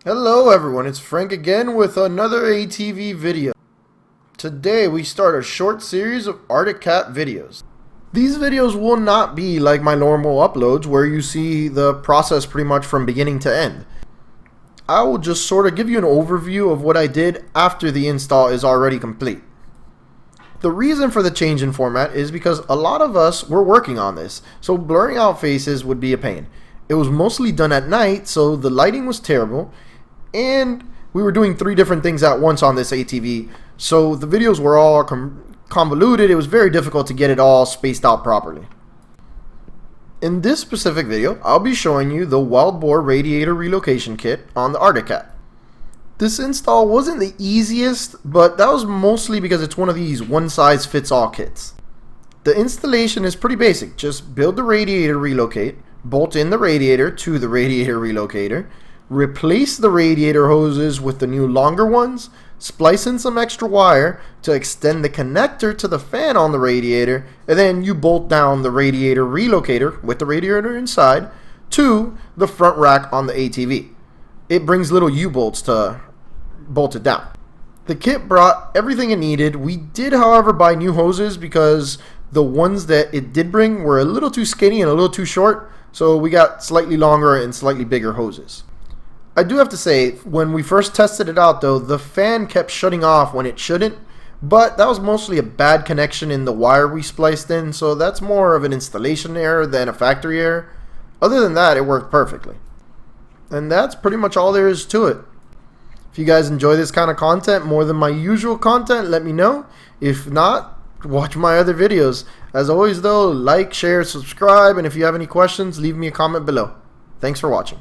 Hello everyone, it's Frank again with another ATV video. Today we start a short series of Arctic Cat videos. These videos will not be like my normal uploads where you see the process pretty much from beginning to end. I will just sort of give you an overview of what I did after the install is already complete. The reason for the change in format is because a lot of us were working on this, so blurring out faces would be a pain. It was mostly done at night, so the lighting was terrible, and we were doing 3 different things at once on this ATV, so the videos were all convoluted. It was very difficult to get it all spaced out properly. In this specific video, I'll be showing you the Boar Radiator relocation kit on the Arctic Cat. This install wasn't the easiest, but that was mostly because it's one of these one-size-fits-all kits. The installation is pretty basic. Just build the radiator relocate, bolt in the radiator to the radiator relocator, replace the radiator hoses with the new longer ones, splice in some extra wire to extend the connector to the fan on the radiator, and then you bolt down the radiator relocator with the radiator inside to the front rack on the ATV. It brings little U-bolts to bolt it down. The kit brought everything it needed. We did, however, buy new hoses because the ones that it did bring were a little too skinny and a little too short, so we got slightly longer and slightly bigger hoses. I do have to say, when we first tested it out though, the fan kept shutting off when it shouldn't, but that was mostly a bad connection in the wire we spliced in, so that's more of an installation error than a factory error. Other than that, it worked perfectly. And that's pretty much all there is to it. If you guys enjoy this kind of content more than my usual content, let me know. If not, watch my other videos. As always though, like, share, subscribe, and if you have any questions, leave me a comment below. Thanks for watching.